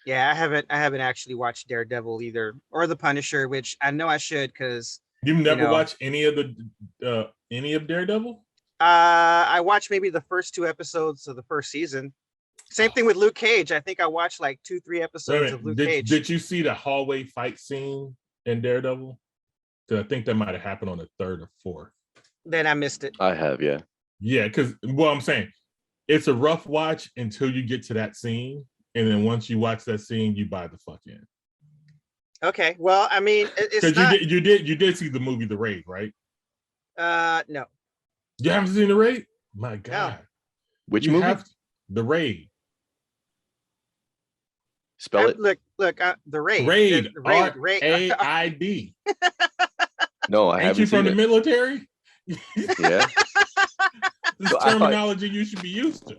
Yeah, I haven't actually watched Daredevil either, or The Punisher, which I know I should because You've never watched any of Daredevil? I watched maybe the first 2 episodes of the first season. Same thing with Luke Cage. I think I watched like 2-3 episodes of Luke Cage. Did you see the hallway fight scene in Daredevil? Because I think that might have happened on the 3rd or 4th. Then I missed it. I have, yeah. Yeah, because I'm saying it's a rough watch until you get to that scene, and then once you watch that scene, you buy the fuck in. Okay, well, I mean, it's because you did see the movie The Raid, right? No. You haven't seen The Raid? My God. No. Which movie? The Raid. Spell it. Look, The Raid. Raid. R-A-I-D. No, I haven't. Ain't you from the military? Yeah. This terminology you should be used to.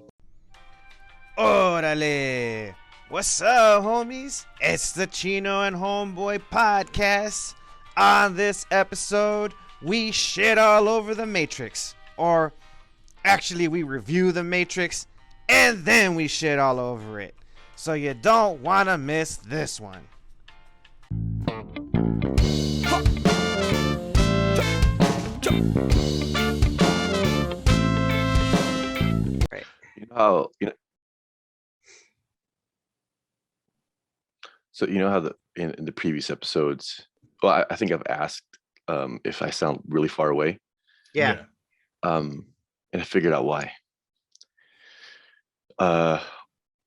Orale. What's up, homies? It's the Chino and Homeboy podcast. On this episode, we shit all over the Matrix. Or, actually, we review the Matrix, and then we shit all over it. So you don't want to miss this one. So you know how in the previous episodes, well, I think I've asked if I sound really far away. Yeah. And I figured out why.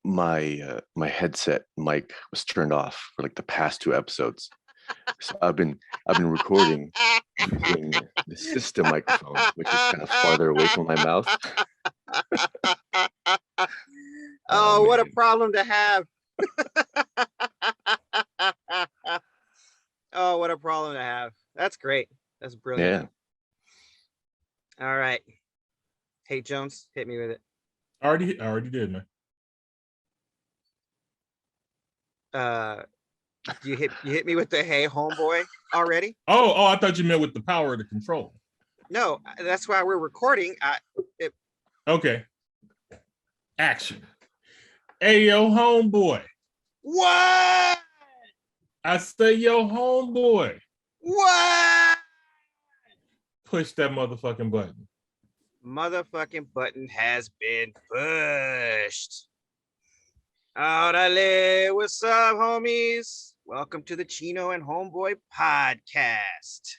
My headset mic was turned off for like the past 2 episodes. So I've been recording using the system microphone, which is kind of farther away from my mouth. Oh, what a problem to have. Oh, what a problem to have. That's great. That's brilliant. Yeah. All right. Hey, Jones, hit me with it. I already did, man. You hit me with the hey homeboy already? Oh, I thought you meant with the power of the control. No, that's why we're recording. Okay. Action. Hey, yo, homeboy. What? I say, yo, homeboy. What? Push that motherfucking button. Motherfucking button has been pushed. Orale, what's up, homies? Welcome to the Chino and Homeboy podcast.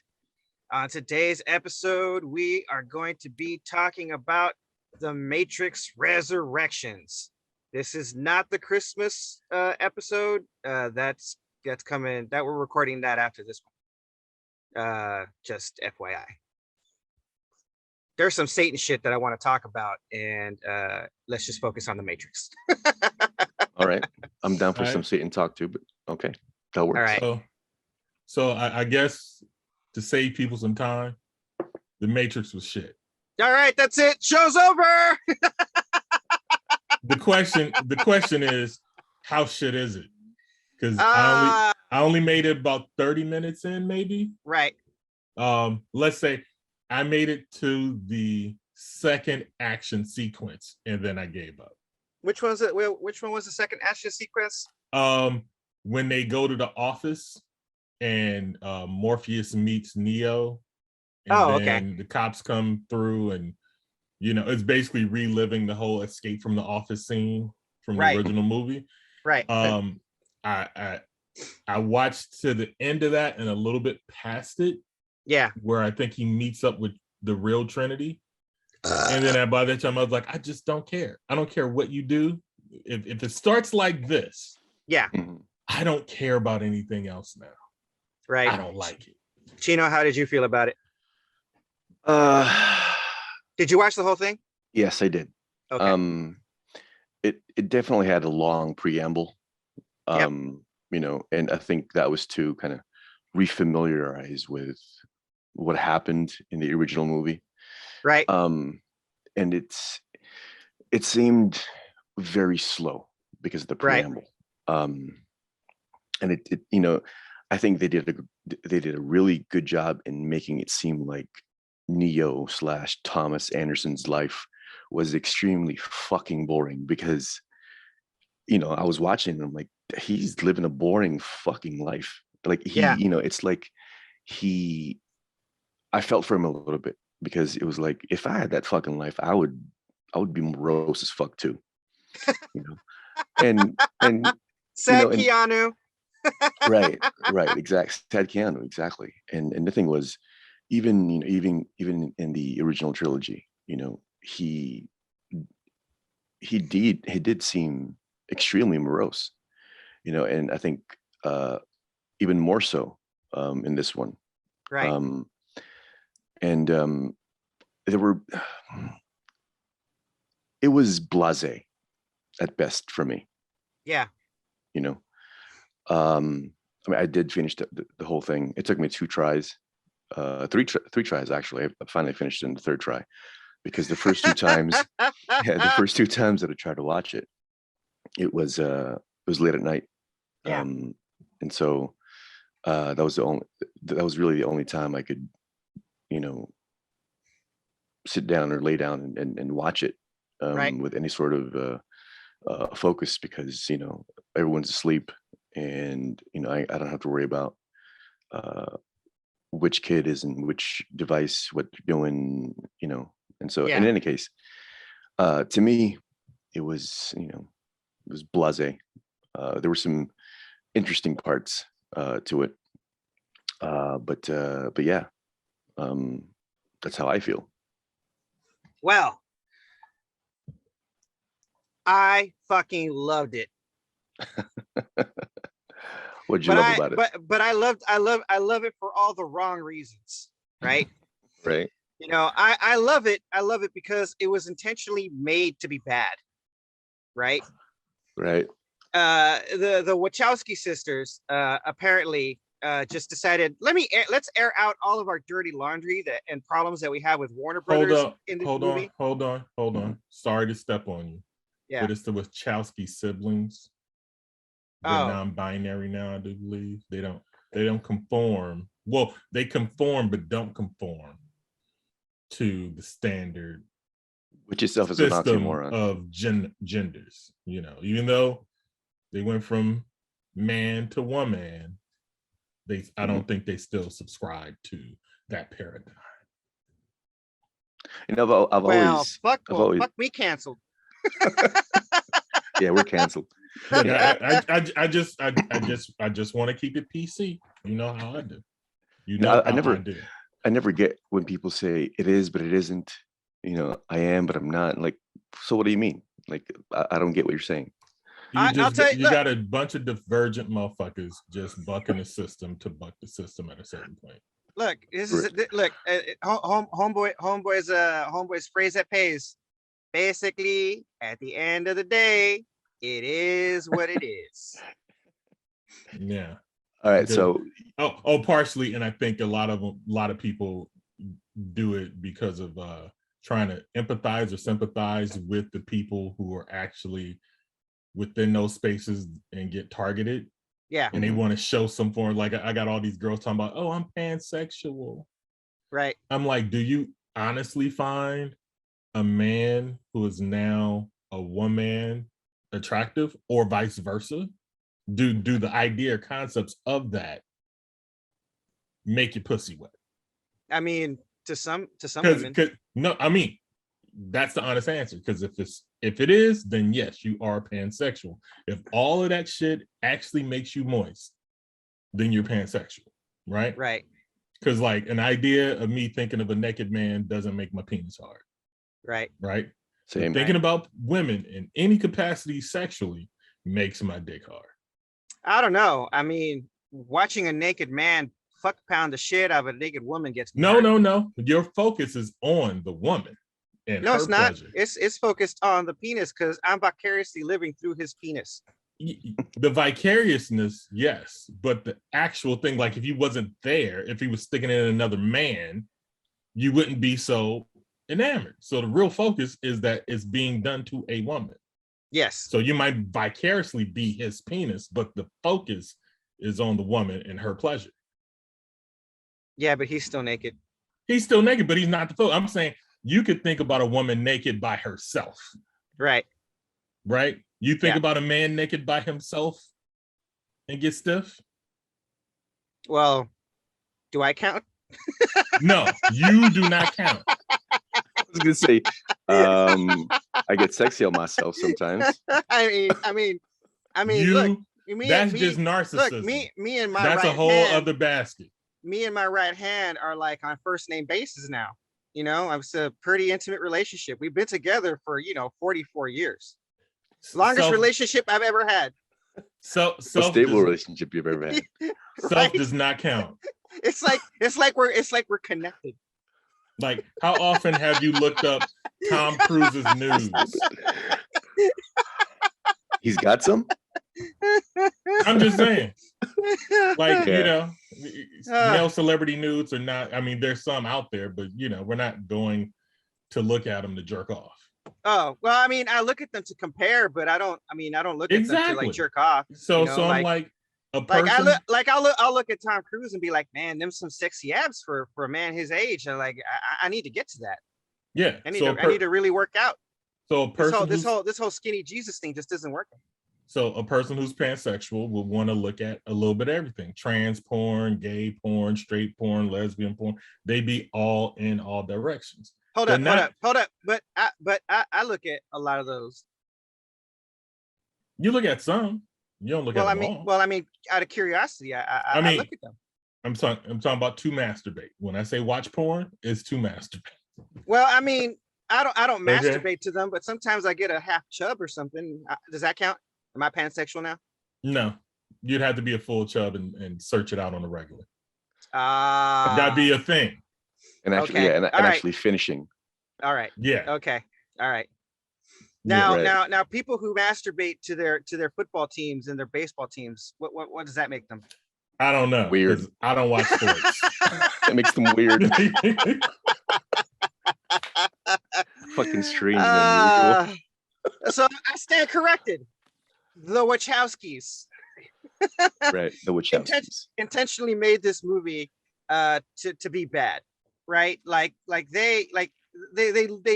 On today's episode, we are going to be talking about The Matrix Ressurections. This is not the Christmas episode. That's coming. That we're recording that after this one. Just FYI. There's some Satan shit that I want to talk about, and let's just focus on the Matrix. All right, I'm down for some Satan talk too, but okay, that works. All right. So I guess to save people some time, the Matrix was shit. All right, that's it. Show's over. The question is, how shit is it? Because I only made it about 30 minutes in, maybe. Right. Let's say I made it to the second action sequence, and then I gave up. Which one was it? Which one was the second action sequence? When they go to the office and Morpheus meets Neo, and then the cops come through, and it's basically reliving the whole escape from the office scene from the original movie. Right. I watched to the end of that and a little bit past it. Yeah. Where I think he meets up with the real Trinity. And then by that time I was like, I just don't care. I don't care what you do. If it starts like this, yeah, I don't care about anything else now. Right. I don't like it. Chino, how did you feel about it? Did you watch the whole thing? Yes, I did. Okay. It definitely had a long preamble. Yep. And I think that was to kind of refamiliarize with what happened in the original movie. Right. And it seemed very slow because of the preamble. Right. And it I think they did a really good job in making it seem like Neo / Thomas Anderson's life was extremely fucking boring, because I was watching and I'm like, he's living a boring fucking life. Like it's like I felt for him a little bit, because it was like, if I had that fucking life, I would be morose as fuck too. And sad Keanu. right, exactly. Sad Keanu, exactly. And the thing was, even in the original trilogy, he did seem extremely morose, and I think even more so in this one. Right. And it was blasé at best for me. Yeah. I mean, I did finish the whole thing. It took me 2 tries, three tries actually. I finally finished it in the 3rd try, because the first 2 times, that I tried to watch it, it was late at night. Yeah. And so that was really the only time I could, sit down or lay down and watch it with any sort of focus, because everyone's asleep, and I don't have to worry about which kid is in which device, what they're doing, and so in any case, to me, it was blasé. There were some interesting parts to it, but yeah, that's how I feel. Well, I fucking loved it. What'd you love about it? But I love it for all the wrong reasons, right? Right. I love it. I love it because it was intentionally made to be bad, right? Right. The Wachowski sisters apparently just decided, let's air out all of our dirty laundry and problems that we have with Warner Brothers in this movie. Hold on. Sorry to step on you. Yeah. But it's the Wachowski siblings. They're non-binary now, I do believe. They don't conform. Well, they conform but don't conform to the standard, which itself is an oxymoron of genders. Even though they went from man to woman, I don't think they still subscribe to that paradigm. I've always fuck me canceled. Yeah, we're canceled. I just want to keep it PC. You know how I do. I never get when people say it is, but it isn't. I am, but I'm not. Like, so what do you mean? Like, I don't get what you're saying. I'll tell you, got a bunch of divergent motherfuckers just bucking the system to buck the system at a certain point. Look, Homeboy's phrase that pays. Basically, at the end of the day, it is what it is. Yeah. All right. So. Partially, and I think a lot of people do it because of trying to empathize or sympathize with the people who are actually within those spaces and get targeted. Yeah. And they want to show some form. Like, I got all these girls talking about, oh, I'm pansexual. Right. I'm like, do you honestly find a man who is now a woman attractive, or vice versa? Do the idea or concepts of make your pussy wet? I mean, to some women. No, I mean, that's the honest answer. Because if it is, then yes, you are pansexual. If all of that shit actually makes you moist, then you're pansexual, right? Right. Because like an idea of me thinking of a naked man doesn't make my penis hard. Right. Right. Same. Thinking about women in any capacity sexually makes my dick hard. I don't know. I mean, watching a naked man fuck pound the shit out of a naked woman gets me hard. No. Your focus is on the woman. And no, it's not. Pleasure. It's focused on the penis because I'm vicariously living through his penis. The vicariousness, yes, but the actual thing, like if he wasn't there, if he was sticking in another man, you wouldn't be so enamored. So the real focus is that it's being done to a woman. Yes. So you might vicariously be his penis, but the focus is on the woman and her pleasure. Yeah, but he's still naked. He's still naked, but he's not the focus. I'm saying you could think about a woman naked by herself. Right. Right? You think about a man naked by himself, and get stiff? Well, do I count? No, you do not count. I was gonna say, I get sexy on myself sometimes. I mean, You, look, that's just narcissism. Look, me and my that's right a whole hand, other basket. Me and my right hand are like on first name basis now. You know, it's a pretty intimate relationship. We've been together for 44 years. Longest relationship I've ever had. So stable relationship you've ever had. Self does not count. It's like we're connected. Like, how often have you looked up Tom Cruise's news? He's got some. I'm just saying. Like, male celebrity nudes are not. I mean, there's some out there, but we're not going to look at them to jerk off. Oh, well, I mean, I look at them to compare, but I don't look at them to like jerk off. So I'm like a person. I'll look at Tom Cruise and be like, man, them some sexy abs for a man his age. And like, I need to get to that. Yeah. I need to really work out. So a person this whole skinny Jesus thing just isn't working. So a person who's pansexual will want to look at a little bit of everything: trans porn, gay porn, straight porn, lesbian porn. They be all in all directions. Hold up. But I look at a lot of those. You look at some. You don't look at them all. Well, I mean, out of curiosity, I look at them. I'm talking about to masturbate. When I say watch porn, it's to masturbate. Well, I mean, I don't masturbate to them, but sometimes I get a half chub or something. Does that count? Am I pansexual now? No, you'd have to be a full chub and search it out on the regular. That'd be a thing. And actually, and actually finishing. All right. Yeah. Okay. All right. Now, people who masturbate to their football teams and their baseball teams, what does that make them? I don't know. Weird. I don't watch sports. It makes them weird. Fucking strange. So I stand corrected. The Wachowskis. Right. The Wachowskis intentionally made this movie to be bad, right? Like they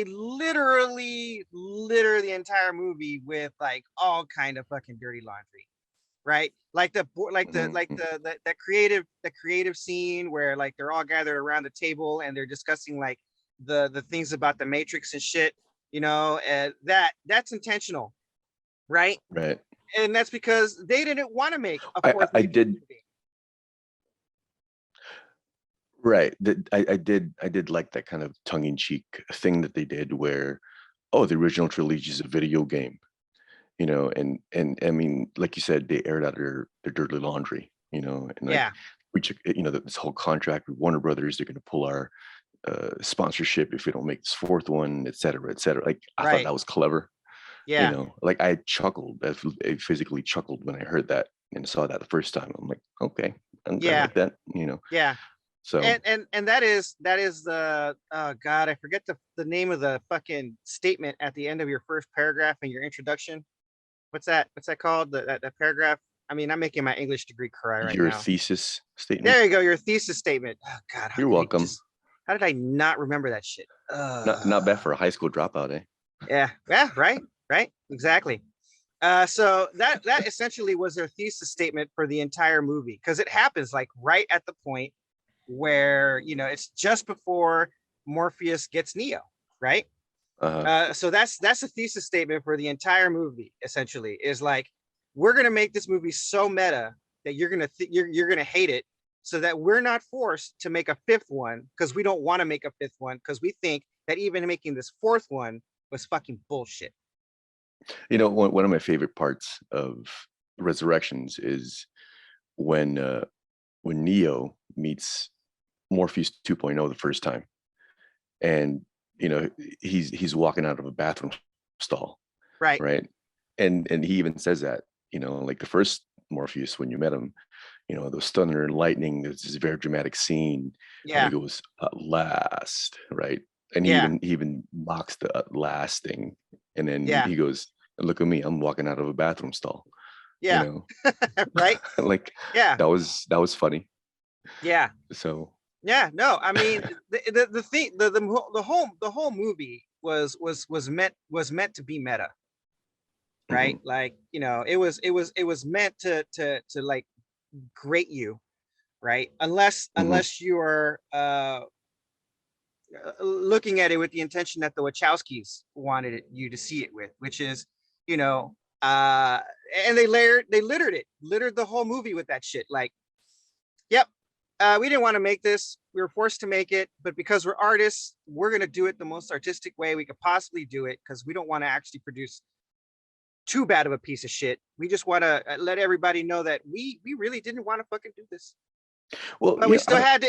literally the entire movie with like all kind of fucking dirty laundry, right? Like the creative scene where like they're all gathered around the table and they're discussing like the things about the Matrix and shit, and that's intentional, right? Right. And that's because they didn't want to make a fourth movie. Right. I did like that kind of tongue-in-cheek thing that they did where, the original trilogy is a video game, and I mean, like you said, they aired out their dirty laundry, and like, we took, this whole contract with Warner Brothers, they're going to pull our sponsorship if we don't make this fourth one, et cetera, et cetera. Like, I thought that was clever. Yeah. Like I chuckled, I physically chuckled when I heard that and saw that the first time. I'm like, okay, I like that, Yeah. So and that is the God, I forget the name of the fucking statement at the end of your first paragraph in your introduction. What's that called? That paragraph. I mean, I'm making my English degree cry right now. Your thesis statement. There you go, your thesis statement. Oh God, you're welcome. How did I not remember that shit? Not bad for a high school dropout, eh? Yeah, right, exactly. So that essentially was their thesis statement for the entire movie, because it happens like right at the point where it's just before Morpheus gets Neo, right? So that's a thesis statement for the entire movie. Essentially, is like, we're gonna make this movie so meta that you're gonna hate it, so that we're not forced to make a fifth one, because we don't want to make a fifth one, because we think that even making this fourth one was fucking bullshit. One of my favorite parts of Ressurections is when Neo meets Morpheus 2.0 the first time, and he's walking out of a bathroom stall, right, and he even says that, like the first Morpheus, when you met him, those thunder and lightning, there's this very dramatic scene, and he goes, "At last," right, and he even mocks the "at last" thing, and then he goes, "Look at me, I'm walking out of a bathroom stall." Right, like, that was funny. So no, I mean, the thing, the whole movie was meant to be meta. right? Like, you know, it was meant to like grate you, right? Unless you are looking at it with the intention that the Wachowskis wanted you to see it with, which is, you know, and they littered the whole movie with that shit. Like, yep, we didn't want to make this. We were forced to make it, but because we're artists, we're going to do it the most artistic way we could possibly do it, because we don't want to actually produce too bad of a piece of shit. We just want to let everybody know that we really didn't want to fucking do this. Well, but we still have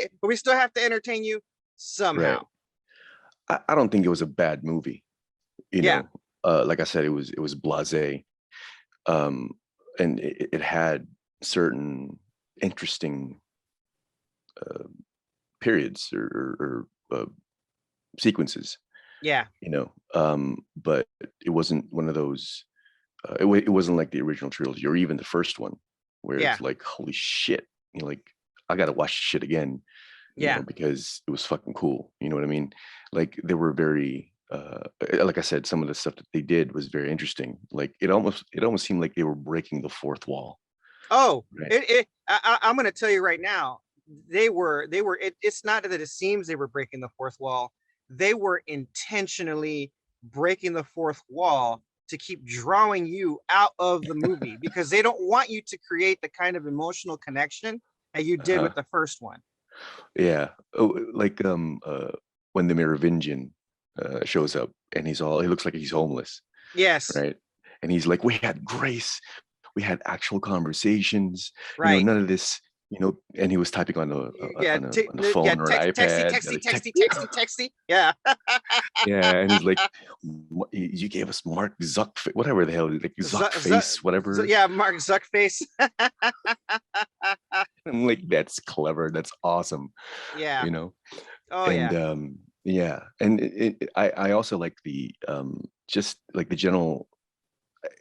to entertain you somehow. Right. I don't think it was a bad movie. You know, like I said, it was blasé, and it had certain interesting periods or sequences. Yeah. You know, but it wasn't one of those. It wasn't like the original trilogy or even the first one, where it's like, holy shit, you know, like I gotta watch this shit again. You know, because it was fucking cool. You know what I mean? Like they were very, like I said, some of the stuff that they did was very interesting. Like it almost seemed like they were breaking the fourth wall. Oh, right? I'm gonna tell you right now, they were. It's not that it seems they were breaking the fourth wall. They were intentionally breaking the fourth wall to keep drawing you out of the movie, because they don't want you to create the kind of emotional connection that you did with the first one. Yeah. Oh, like when the Merovingian shows up and he looks like he's homeless. Yes. Right. And he's like, we had grace, we had actual conversations. Right. You know, none of this. You know, and he was typing on a phone or an iPad. Texty. Yeah. Yeah, and he's like, you gave us Mark Zuck, whatever the hell, like Zuck face, whatever. Yeah, Mark Zuck face. I'm like, that's clever. That's awesome. Yeah. You know. Oh, and, yeah. And I also like the just like the general.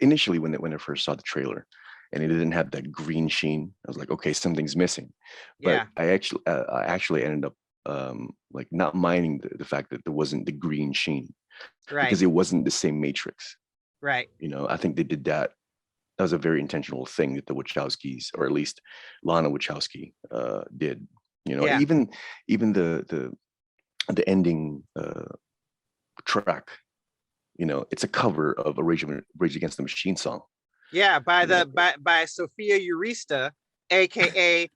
Initially, when I first saw the trailer, and it didn't have that green sheen, I was like, okay, something's missing. But I actually ended up like not minding the fact that there wasn't the green sheen, because it wasn't the same Matrix. Right. You know, I think they did that. That was a very intentional thing that the Wachowskis, or at least Lana Wachowski, did. You know, even the ending track. You know, it's a cover of a Rage Against the Machine song. Yeah, by Sophia Urista, aka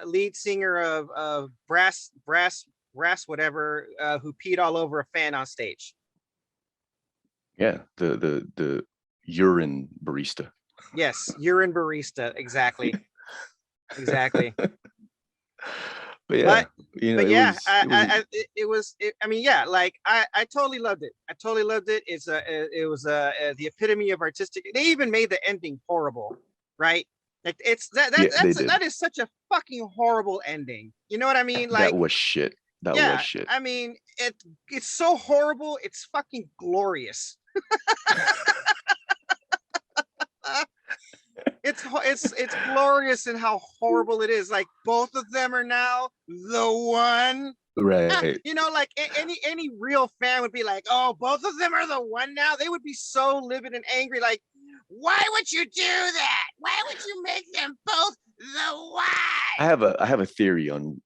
lead singer of Brass whatever, who peed all over a fan on stage. Yeah, the urine barista. Yes, urine barista, exactly. Exactly. But yeah, you know, I mean, yeah, like I totally loved it. I totally loved it. It was the epitome of artistic. They even made the ending horrible, right? Like that is such a fucking horrible ending. You know what I mean? Like that was shit. That was shit. I mean, it's so horrible. It's fucking glorious. It's glorious in how horrible it is. Like both of them are now the one. Right. You know, like any real fan would be like, oh, both of them are the one now. They would be so livid and angry. Like, why would you do that? Why would you make them both the one? I have a theory on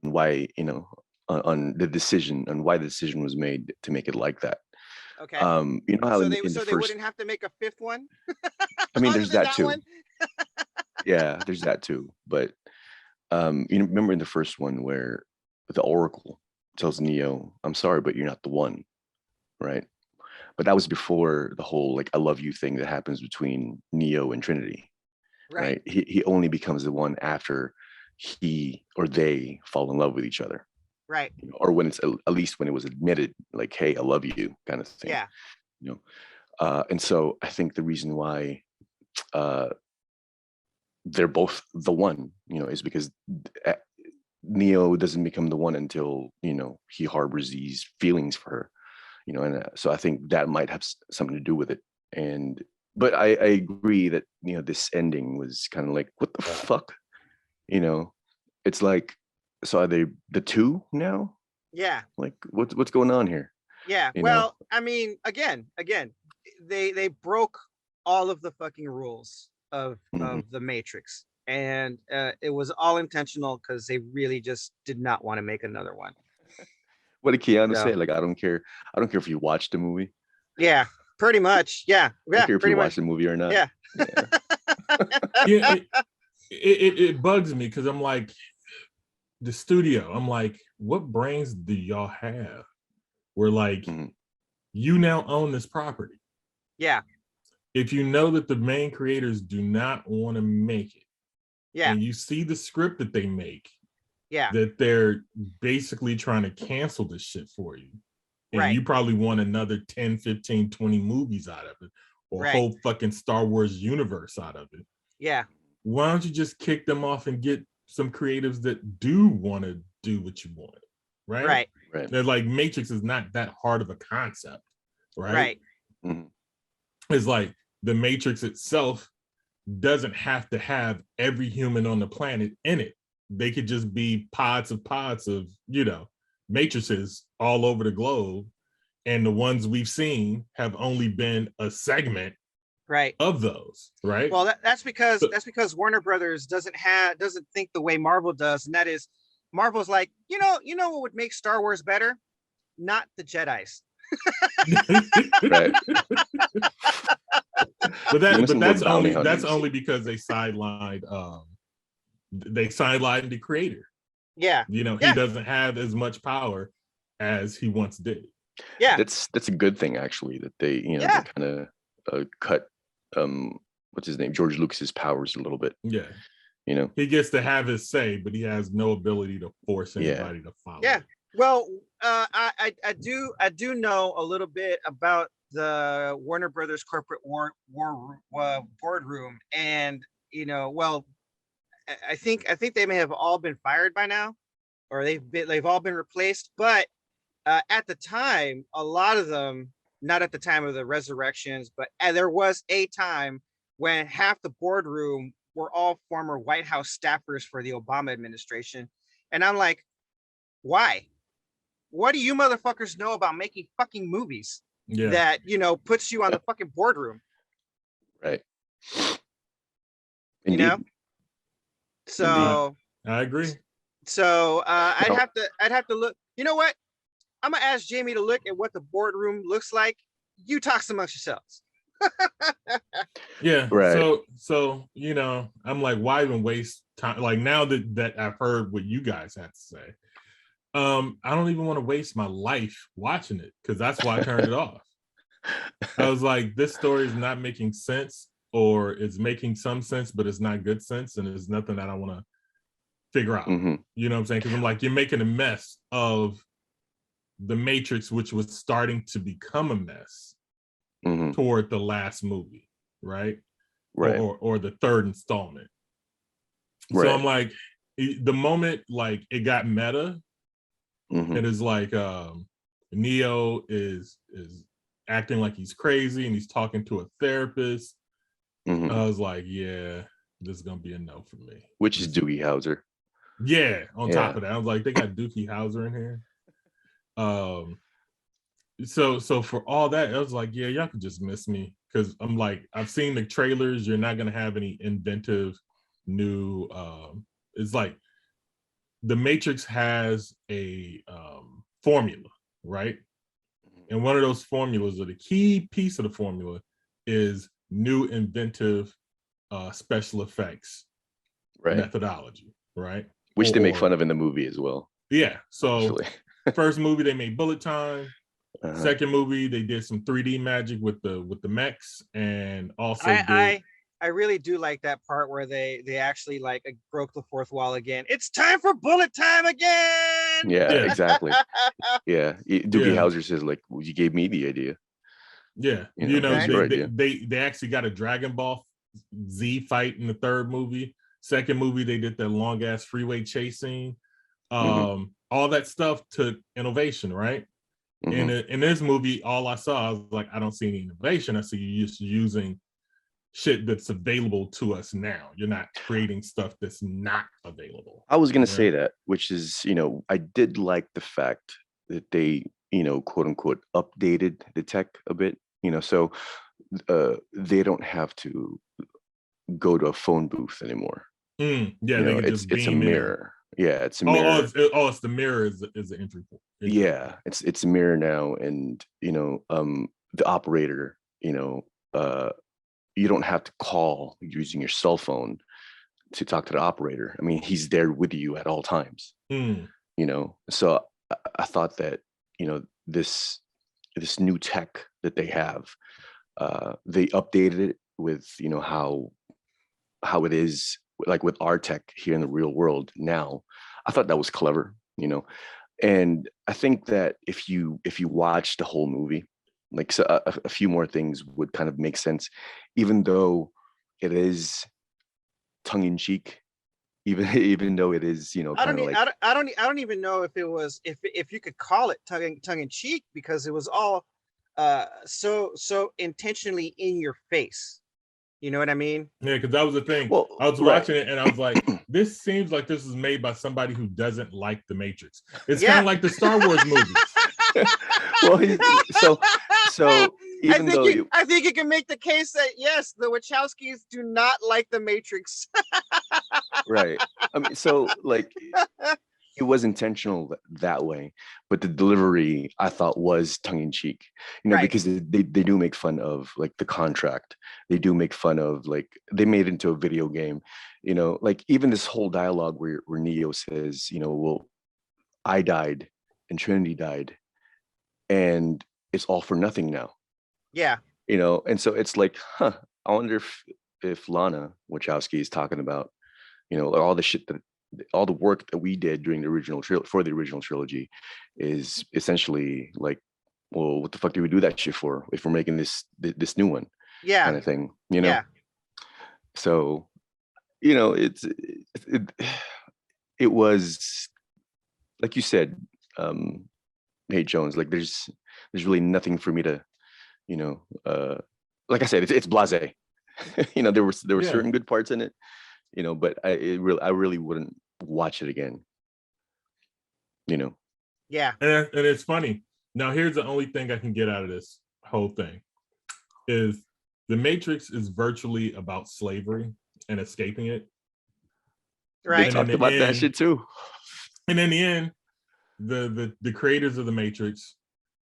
why, you know, on the decision, on why the decision was made to make it like that. Okay. You know how so they wouldn't have to make a fifth one? I mean, there's that too. Yeah, there's that too. But you know, remember in the first one where the Oracle tells Neo, I'm sorry, but you're not the one, right? But that was before the whole like I love you thing that happens between Neo and Trinity. Right? He only becomes the one after he or they fall in love with each other. Right. You know, or when it's at least when it was admitted, like, hey, I love you, kind of thing. Yeah. You know, and so I think the reason why they're both the one, you know, is because Neo doesn't become the one until, you know, he harbors these feelings for her, you know, and so I think that might have something to do with it. And but I agree that, you know, this ending was kind of like, what the fuck, you know? It's like, so are they the two now? Yeah. Like what's going on here? Yeah. Well, I mean, again, they broke all of the fucking rules of the Matrix, and it was all intentional because they really just did not want to make another one. What did Keanu say? Like, I don't care if you watch the movie. Yeah, pretty much. Yeah, I don't care if you watch the movie or not. Yeah. Yeah, it bugs me because I'm like, the studio, I'm like, what brains do y'all have? Where like, you now own this property. Yeah. If you know that the main creators do not want to make it, yeah, and you see the script that they make, yeah, that they're basically trying to cancel this shit for you. And right. you probably want another 10, 15, 20 movies out of it, or right. whole fucking Star Wars universe out of it. Yeah. Why don't you just kick them off and get some creatives that do want to do what you want? Right. They're like, Matrix is not that hard of a concept, right? It's like the Matrix itself doesn't have to have every human on the planet in it. They could just be pods of, you know, matrices all over the globe. And the ones we've seen have only been a segment of those, right? Well, that's because Warner Brothers doesn't think the way Marvel does, and that is, Marvel's like, you know what would make Star Wars better? Not the Jedis. Right. But that's only because they sidelined the creator. Yeah. You know, he doesn't have as much power as he once did. Yeah. That's a good thing, actually, that they, you know, they kind of cut what's his name, George Lucas's powers a little bit. Yeah. You know, he gets to have his say, but he has no ability to force anybody to follow. Yeah. Well, I do know a little bit about the Warner Brothers corporate boardroom, and you know, well, I think they may have all been fired by now, or they've all been replaced. But at the time, a lot of them, not at the time of the Ressurections, but there was a time when half the boardroom were all former White House staffers for the Obama administration, and I'm like, why? What do you motherfuckers know about making fucking movies that, you know, puts you on the fucking boardroom? Right. You know? So I agree. So I'd have to look. You know what? I'm gonna ask Jamie to look at what the boardroom looks like. You talk amongst yourselves. Yeah. Right. So you know, I'm like, why even waste time? Like, now that I've heard what you guys have to say, I don't even want to waste my life watching it, because that's why I turned it off. I was like, this story is not making sense, or it's making some sense, but it's not good sense, and there's nothing that I want to figure out. You know what I'm saying? Because I'm like, you're making a mess of the Matrix, which was starting to become a mess toward the last movie, right? Or the third installment. So I'm like, the moment like it got meta, it is like Neo is acting like he's crazy and he's talking to a therapist. I was like, yeah, this is gonna be a no for me. Which is Doogie Howser. Yeah, on top of that, I was like, they got Doogie Howser in here. So for all that, I was like, yeah, y'all could just miss me, because I'm like, I've seen the trailers. You're not gonna have any inventive new. It's like the Matrix has a formula, right? And one of those formulas, or the key piece of the formula, is new inventive special effects methodology, right? Which they make fun of in the movie as well. Yeah. So first movie they made bullet time. Second movie they did some 3D magic with the mechs, and also I really do like that part where they actually like broke the fourth wall again. It's time for bullet time again. Yeah. Exactly. Yeah. Doogie Howser says, like, well, you gave me the idea. Yeah. You know, they actually got a Dragon Ball Z fight in the third movie. Second movie, they did that long ass freeway chase scene. All that stuff took innovation, right? In this movie, all I saw, I was like, I don't see any innovation. I see you just using shit that's available to us now. You're not creating stuff that's not available. I was gonna say that, which is, you know, I did like the fact that they, you know, quote unquote, updated the tech a bit. You know, so they don't have to go to a phone booth anymore. Yeah, you know, it's a mirror. Yeah, it's a mirror. It's the mirror is the entry point. Yeah, it's a mirror now, and you know, the operator, you know, you don't have to call using your cell phone to talk to the operator. I mean, he's there with you at all times. You know, so I thought that, you know, this new tech that they have, they updated it with, you know, how it is like with our tech here in the real world now. I thought that was clever, you know. And I think that if you watch the whole movie, like, so a few more things would kind of make sense, even though it is tongue in cheek, even though it is, you know, I don't even know if it was, if you could call it tongue in cheek, because it was all so intentionally in your face. You know what I mean? Yeah, because that was the thing. Well, I was watching it and I was like, this seems like this is made by somebody who doesn't like The Matrix. It's kind of like the Star Wars movies. Well, so even I think you can make the case that yes, the Wachowskis do not like The Matrix. Right. I mean, so like, it was intentional that way, but the delivery I thought was tongue in cheek, you know, because they do make fun of like the contract. They do make fun of, like, they made it into a video game, you know, like even this whole dialogue where Neo says, you know, well, I died and Trinity died and it's all for nothing now. Yeah. You know, and so it's like, I wonder if Lana Wachowski is talking about, you know, all the shit that, all the work that we did during the original for the original trilogy is essentially like, well, what the fuck do we do that shit for if we're making this new one? Yeah, kind of thing, you know. Yeah. So, you know, it was like you said, hey Jones, like there's really nothing for me to, you know, like I said, it's blasé. You know, there were certain good parts in it, you know, but I really wouldn't watch it again, you know. Yeah. And it's funny. Now, here's the only thing I can get out of this whole thing is The Matrix is virtually about slavery and escaping it. Right. They talked about that shit too. And in the end, the creators of The Matrix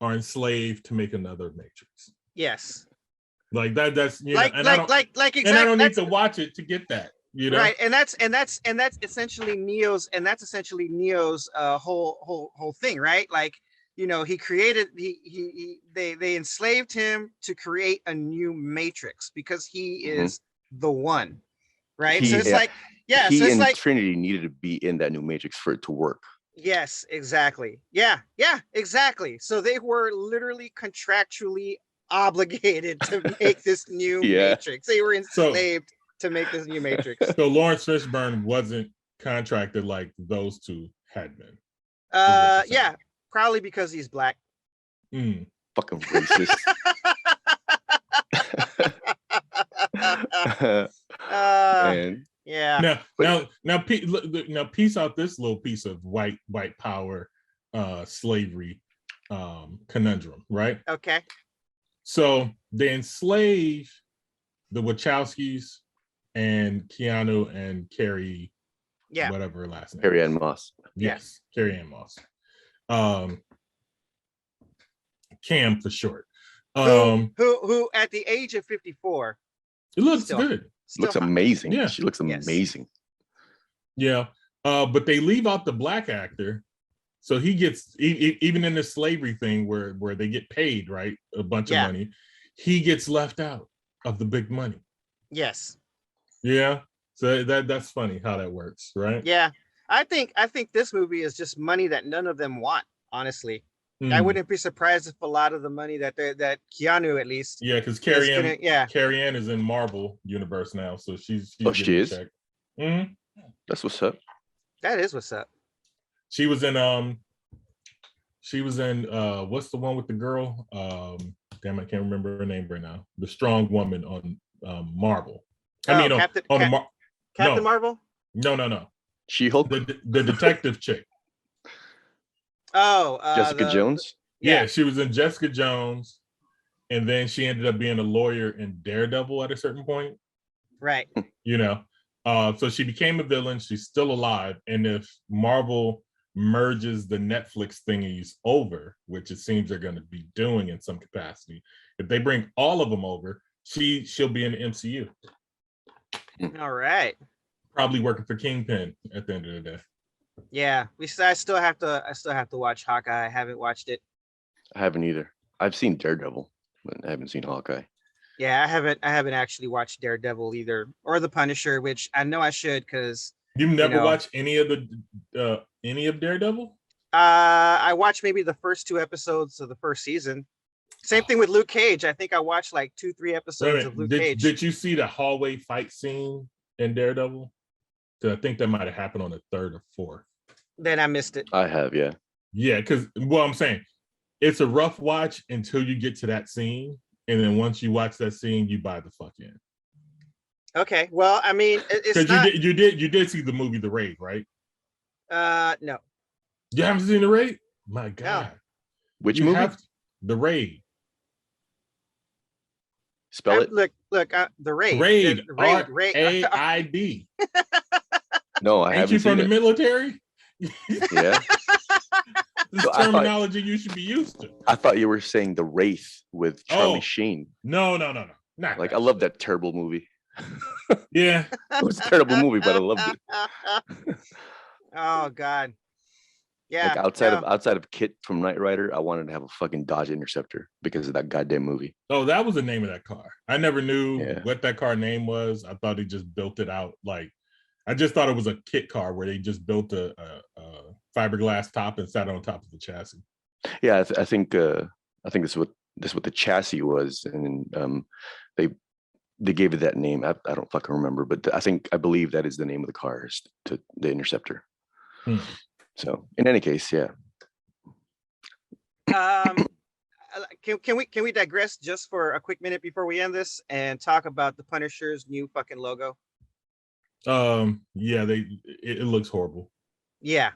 are enslaved to make another Matrix. Yes. Like that's, you know, exactly. And I don't need to watch it to get that. You know? Right, and that's essentially Neo's, whole thing, right? Like, you know, he created they enslaved him to create a new Matrix because he is the one, right? So it's like, yeah, he so it's and like Trinity needed to be in that new Matrix for it to work. Yes, exactly. Yeah, exactly. So they were literally contractually obligated to make this new Matrix. They were enslaved to make this new Matrix. So Lawrence Fishburne wasn't contracted like those two had been. Yeah, probably because he's black. Fucking racist. And yeah. Now, piece out this little piece of white power, slavery, conundrum, right? Okay. So they enslave the Wachowskis and Keanu and Carrie, whatever her last name. Carrie Ann Moss. Yes, Carrie Ann Moss. Cam for short. Who at the age of 54. It looks good. Looks amazing. Yeah. She looks amazing. Yeah. But they leave out the black actor. So he gets, even in the slavery thing where they get paid, right? A bunch of money. He gets left out of the big money. Yes. Yeah. So that's funny how that works, right? Yeah. I think this movie is just money that none of them want, honestly. I wouldn't be surprised if a lot of the money that Keanu, at least. Yeah, because Carrie Ann is in Marvel universe now, so she's she is. Mm-hmm. That's what's up. That is what's up. She was in what's the one with the girl? Damn, I can't remember her name right now. The strong woman on Marvel. Captain Marvel? No. She-Hulk? The detective chick. Oh, Jessica Jones? Yeah, she was in Jessica Jones. and then she ended up being a lawyer in Daredevil at a certain point. Right. You know, so she became a villain. She's still alive, and if Marvel merges the Netflix thingies over, which it seems they're going to be doing in some capacity, if they bring all of them over, she'll be in the MCU. All right. Probably working for Kingpin at the end of the day. Yeah, I still have to watch Hawkeye. I haven't watched it. I haven't either. I've seen Daredevil, but I haven't seen Hawkeye. Yeah, I haven't actually watched Daredevil either, or The Punisher, which I know I should because You've never watched any of Daredevil? I watched maybe the first 2 episodes of the first season. Same thing with Luke Cage. I think I watched like 2-3 episodes of Luke Cage. Did you see the hallway fight scene in Daredevil? Because I think that might have happened on the 3rd or 4th. Then I missed it. I have, yeah. Yeah, because I'm saying it's a rough watch until you get to that scene, and then once you watch that scene, you buy the fuck in. Okay, well, I mean, it's not... you did see the movie The Raid, right? No. You haven't seen The Raid? My God. No. Which movie? The Raid. Spell it. Look, The Raid. Raid. R-A-I-D. No, I haven't seen it. Ain't you from the military? Yeah. This terminology you should be used to. I thought you were saying The Wraith with Charlie Sheen. No. Not like, I love that terrible movie. Yeah. It was a terrible movie, but I loved it. Oh, God. Yeah. Like outside of Kit from Knight Rider, I wanted to have a fucking Dodge Interceptor because of that goddamn movie. Oh, that was the name of that car. I never knew what that car name was. I thought he just built it out. Like, I just thought it was a kit car where they just built a fiberglass top and sat on top of the chassis. Yeah, I think this is what the chassis was, and they gave it that name. I don't fucking remember, but I believe that is the name of the car, to the Interceptor. So in any case, yeah. Can we digress just for a quick minute before we end this and talk about the Punisher's new fucking logo? Yeah, it looks horrible. Yeah,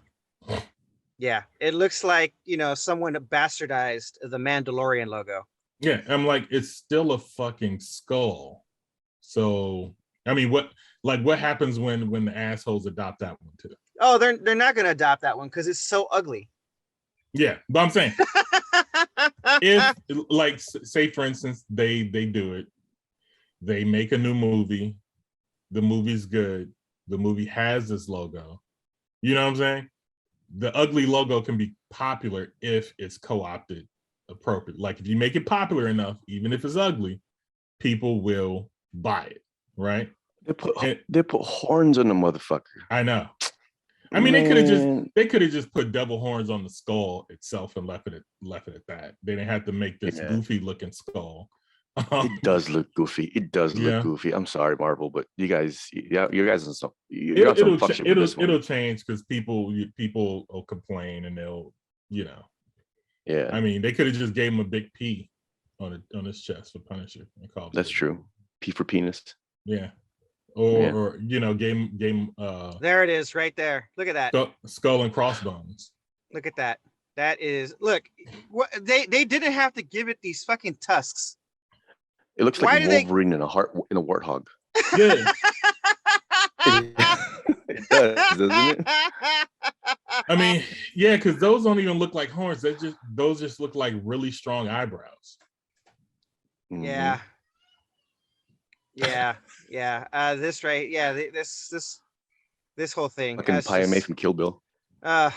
it looks like, someone bastardized the Mandalorian logo. Yeah, I'm like, it's still a fucking skull. So I mean, what happens when the assholes adopt that one too? Oh, they're not gonna adopt that one because it's so ugly. Yeah, but I'm saying if, like, say for instance they do it, they make a new movie, the movie's good, the movie has this logo, you know what I'm saying? The ugly logo can be popular if it's co-opted appropriate. Like, if you make it popular enough, even if it's ugly, people will buy it, right? They put horns on the motherfucker. I know. I mean, they could have just put double horns on the skull itself and left it at that. They didn't have to make this goofy looking skull. It does look goofy. It does look goofy. I'm sorry, Marvel, but you guys on some. It'll change because people will complain and they'll, Yeah. I mean, they could have just gave him a big P on his chest for Punisher. That's true. P for penis. Yeah. Or gave him there it is, right there. Look at that. Skull and crossbones. Look at that. That is, look, what they didn't have to give it these fucking tusks. It looks like a Wolverine in a warthog. Yeah. It does, doesn't it? I mean, yeah, because those don't even look like horns. Those just look like really strong eyebrows. Mm-hmm. Yeah. This right. Yeah. This whole thing. Fucking Pyame from Kill Bill. Oh,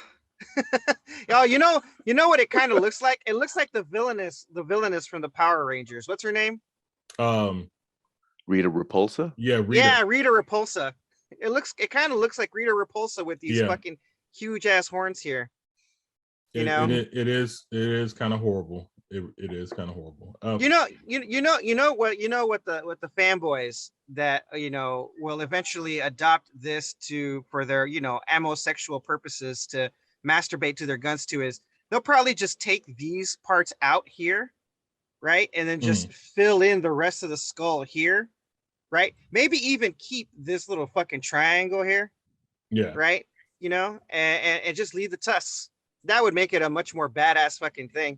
you know what it kind of looks like? It looks like the villainess from the Power Rangers. What's her name? Rita Repulsa. Yeah, Rita. Yeah, Rita Repulsa. It kind of looks like Rita Repulsa with these fucking huge ass horns here. It is kind of horrible. It is kind of horrible. You know what the fanboys that will eventually adopt this for their amosexual purposes to masturbate to their guns to is they'll probably just take these parts out here, right, and then just fill in the rest of the skull here, right? Maybe even keep this little fucking triangle here, right? And just leave the tusks. That would make it a much more badass fucking thing.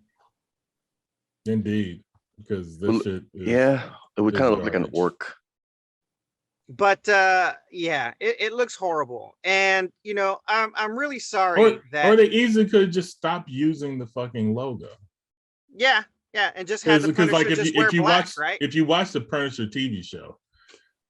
Indeed. because this shit is, it would kind of look like an garbage. orc. But it looks horrible, and I'm really sorry or they easily could just stop using the fucking logo. Yeah, and just have the Punisher like if you watch right? If you watch the Punisher TV show,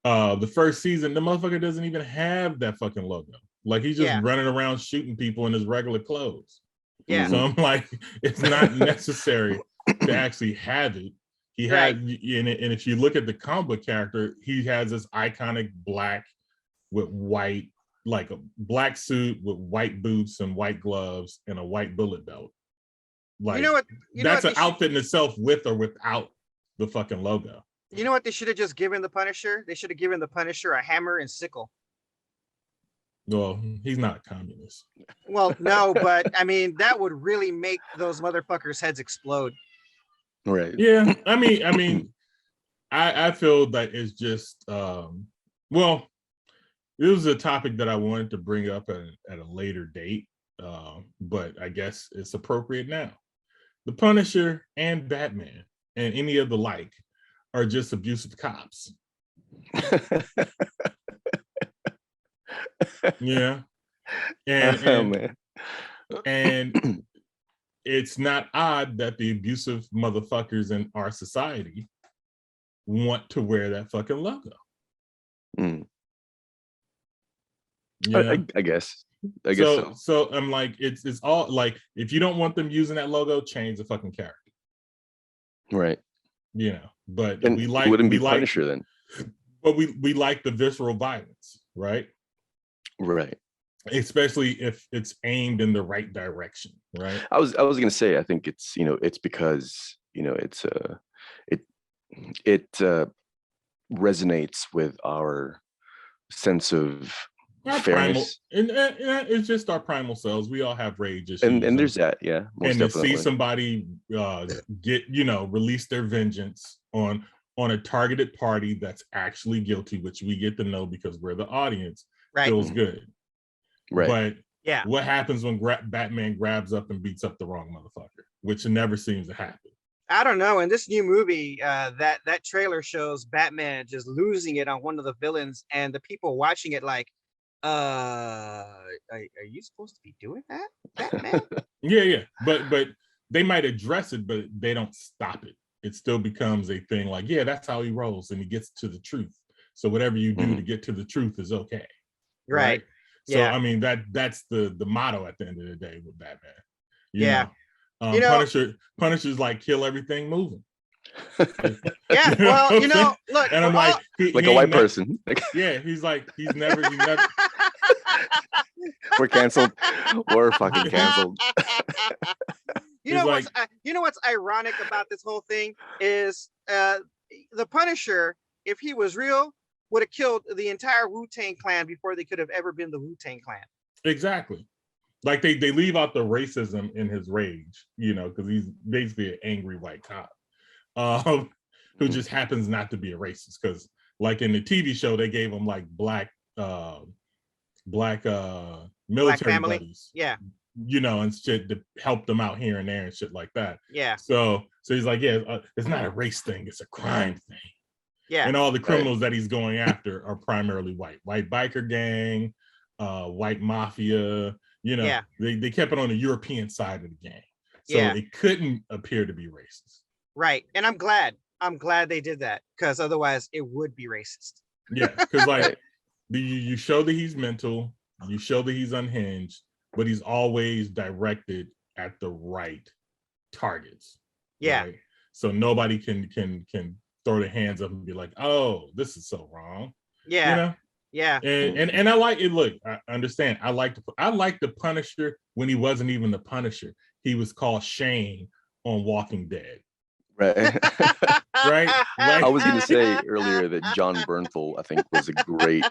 the first season, the motherfucker doesn't even have that fucking logo. Like he's just running around shooting people in his regular clothes. Yeah. So I'm like, it's not necessary to actually have it. He had, and if you look at the comic book character, he has this iconic black with white, like a black suit with white boots and white gloves and a white bullet belt. Like, that's an outfit in itself, with or without the fucking logo. You know what they should have just given the Punisher? They should have given the Punisher a hammer and sickle. Well, he's not a communist. Well, no, but I mean, that would really make those motherfuckers' heads explode. Right. Yeah. I mean, I feel that it's just, well, it was a topic that I wanted to bring up at a later date, but I guess it's appropriate now. The Punisher and Batman and any of the like are just abusive cops. Yeah. And it's not odd that the abusive motherfuckers in our society want to wear that fucking logo. Yeah. I guess so. So I'm like, it's all like, if you don't want them using that logo, change the fucking character. Right. But and we like, wouldn't be Punisher then. But we like the visceral violence, right? Right. Especially if it's aimed in the right direction, right? I was gonna say, I think it's it's because it's it resonates with our sense of fairness, and it's just our primal selves. We all have rage issues, and there's that, most and definitely. To see somebody get release their vengeance on a targeted party that's actually guilty, which we get to know because we're the audience, feels good. Right. But what happens when Batman grabs up and beats up the wrong motherfucker, which never seems to happen? I don't know. In this new movie, that trailer shows Batman just losing it on one of the villains, and the people watching it like, are you supposed to be doing that, Batman? Yeah. But they might address it, but they don't stop it. It still becomes a thing like, that's how he rolls, and he gets to the truth. So whatever you do to get to the truth is okay. Right. So I mean, that's the motto at the end of the day with Batman. Punisher's like, kill everything moving. Well, look, and I'm like, a white person. He's like, he's never. We're canceled. We're fucking canceled. You know what's ironic about this whole thing is the Punisher, if he was real, would have killed the entire Wu-Tang Clan before they could have ever been the Wu-Tang Clan. Exactly. Like they leave out the racism in his rage, because he's basically an angry white cop who just happens not to be a racist. Because like in the TV show, they gave him like black military buddies. Yeah. And shit to help them out here and there and shit like that. Yeah. So he's like, it's not a race thing, it's a crime thing. Yeah. And all the criminals that he's going after are primarily white biker gang, white mafia, they kept it on the European side of the game. So it couldn't appear to be racist. Right. And I'm glad they did that, because otherwise it would be racist. Yeah. Because like you show that he's mental, you show that he's unhinged, but he's always directed at the right targets. Yeah. Right? So nobody can throw their hands up and be like, oh, this is so wrong. Yeah. Yeah. And I like it. Look, I understand. I like the Punisher when he wasn't even the Punisher. He was called Shane on Walking Dead. Right. Right. I was going to say earlier that John Bernthal, I think, was a great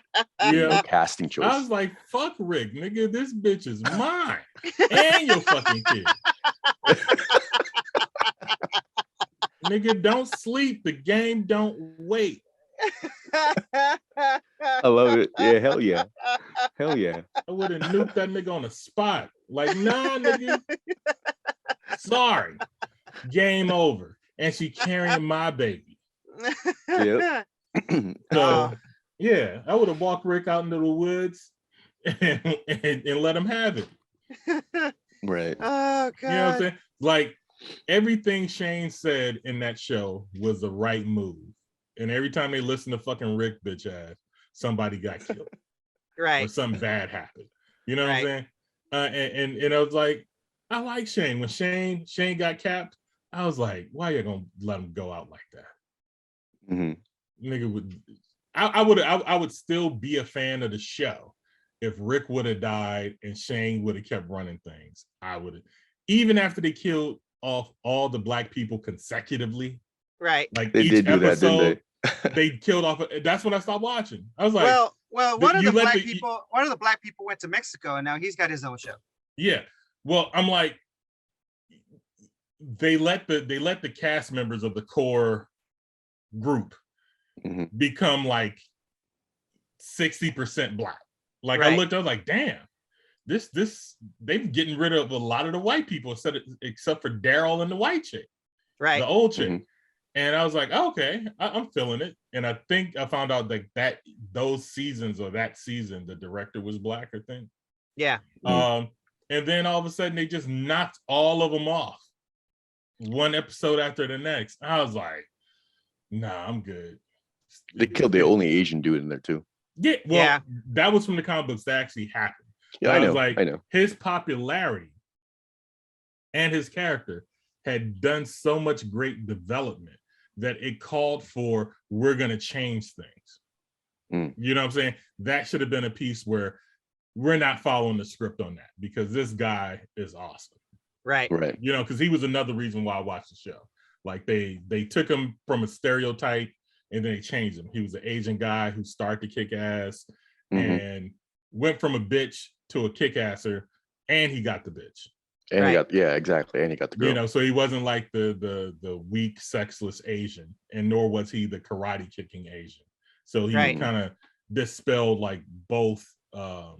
casting choice. I was like, fuck Rick, nigga, this bitch is mine and your fucking kid. Nigga, don't sleep. The game don't wait. I love it. Yeah, hell yeah. Hell yeah. I would have nuked that nigga on the spot. Like, nah, nigga. Sorry. Game over. and she carrying my baby. Yep. So yeah, I would have walked Rick out into the woods and let him have it. Right. Oh God. You know what I'm saying? Like everything Shane said in that show was the right move. And every time they listen to fucking Rick bitch ass, somebody got killed. Right. Or something bad happened. You know what I'm Right. saying? And I was like, I like Shane. When Shane got capped, I was like, why are you gonna let him go out like that? Mm-hmm. Nigga would I would still be a fan of the show if Rick would have died and Shane would have kept running things. I would have, even after they killed off all the black people consecutively. Right. Like They each did do episode, that, didn't they killed off. That's when I stopped watching. I was like, well, one of the black people went to Mexico, and now he's got his own show. Yeah. Well, I'm like, they let the cast members of the core group become like 60% black. Like I looked, I was like, damn, this they've getting rid of a lot of the white people except for Daryl and the white chick, right? The old chick. And I was like, okay, I'm feeling it. And I think I found out that those seasons or that season, the director was black, I think. Yeah. And then all of a sudden they just knocked all of them off, one episode after the next. I was like, nah, I'm good. They killed the only Asian dude in there too. Yeah, well, that was from the comic books that actually happened. Yeah, I know. His popularity and his character had done so much great development that it called for, we're going to change things. You know what I'm saying? That should have been a piece where we're not following the script on that because this guy is awesome. Right. You know, because he was another reason why I watched the show. Like they took him from a stereotype and then they changed him. He was an Asian guy who started to kick ass and went from a bitch to a kick-asser, and he got the bitch. And he got, exactly. And he got the girl. You know, so he wasn't like the weak, sexless Asian, and nor was he the karate kicking Asian. So he kind of dispelled like both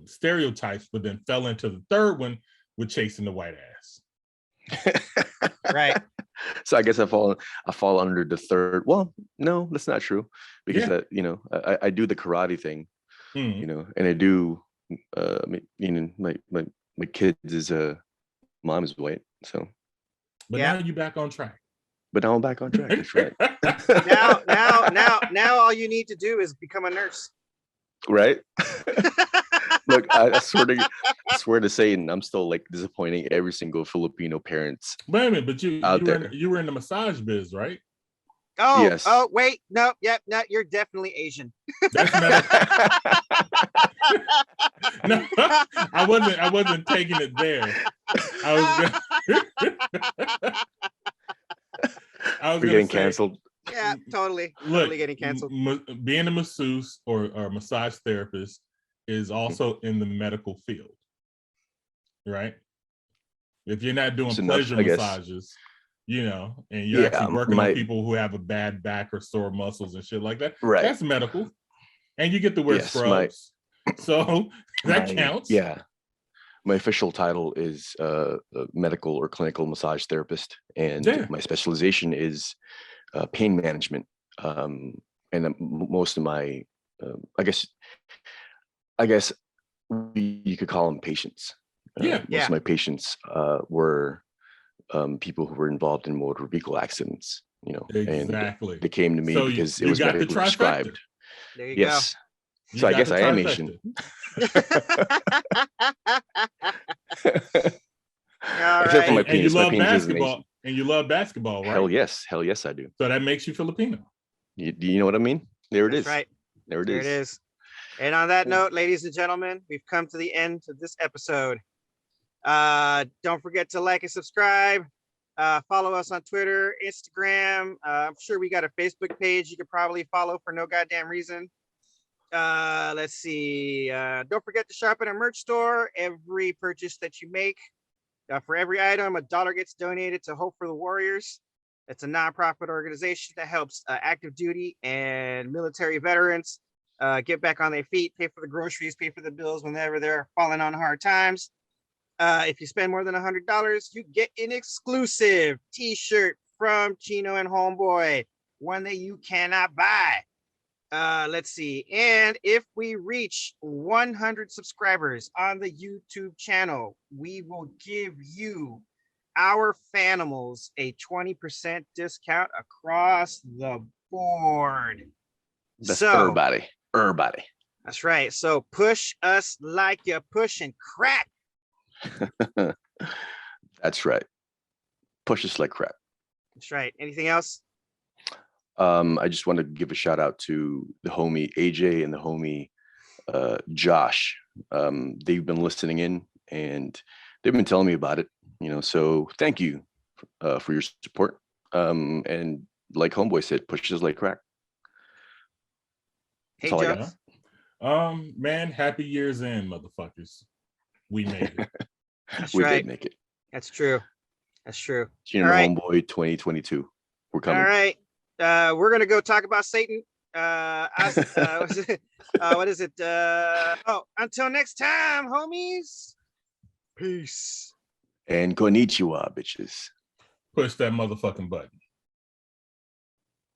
stereotypes, but then fell into the third one with chasing the white ass. Right. So I guess I fall under the third. Well, no, that's not true, because that, you know, I do the karate thing, you know, and I do my kids' mom is white, so. But now you're back on track. But now I'm back on track. That's right. now all you need to do is become a nurse. Right. Look, I swear to Satan, I'm still like disappointing every single Filipino parents. Wait a minute, but you were in the massage biz, right? Oh, yes. Oh, wait, no, you're definitely Asian. That's no, I wasn't taking it there. I was getting canceled. Yeah, totally. Look, totally getting canceled. Being a masseuse or a massage therapist is also in the medical field, right? If you're not doing pleasure massages, you know, and you're actually working on people who have a bad back or sore muscles and shit like that, that's medical. And you get to wear scrubs. So that counts. Yeah. My official title is a medical or clinical massage therapist. And my specialization is pain management. And most of my, I guess you could call them patients. Most of my patients were people who were involved in motor vehicle accidents, you know. Exactly. And they came to me because it was medically prescribed. There you go. So I guess I am Asian. Except for my penis. And you love basketball. And you love basketball, right? Hell yes, I do. So that makes you Filipino. Do you know what I mean? There it is. Right. There it is. And on that note, ladies and gentlemen, we've come to the end of this episode. Don't forget to like and subscribe. Follow us on Twitter, Instagram. I'm sure we got a Facebook page you could probably follow for no goddamn reason. Let's see. Don't forget to shop at our merch store. Every purchase that you make, for every item, $1 gets donated to Hope for the Warriors. It's a nonprofit organization that helps active duty and military veterans get back on their feet, pay for the groceries, pay for the bills whenever they're falling on hard times. If you spend more than $100, you get an exclusive t-shirt from Chino and Homeboy, one that you cannot buy. Let's see. And if we reach 100 subscribers on the YouTube channel, we will give you, our Fanimals, a 20% discount across the board. That's so, everybody. That's right. So push us like you're pushing crack. That's right. Push us like crap. That's right. Anything else? I just want to give a shout out to the homie AJ and the homie Josh. They've been listening in and they've been telling me about it, so thank you for your support. And like Homeboy said, push us like crack. Hey, That's all I got. Man, happy year's end, motherfuckers. We made it. We did make it. That's true. Chino and Homeboy 2022. We're coming. All right. We're gonna go talk about Satan. What is it? Until next time, homies. Peace. And konnichiwa, bitches. Push that motherfucking button.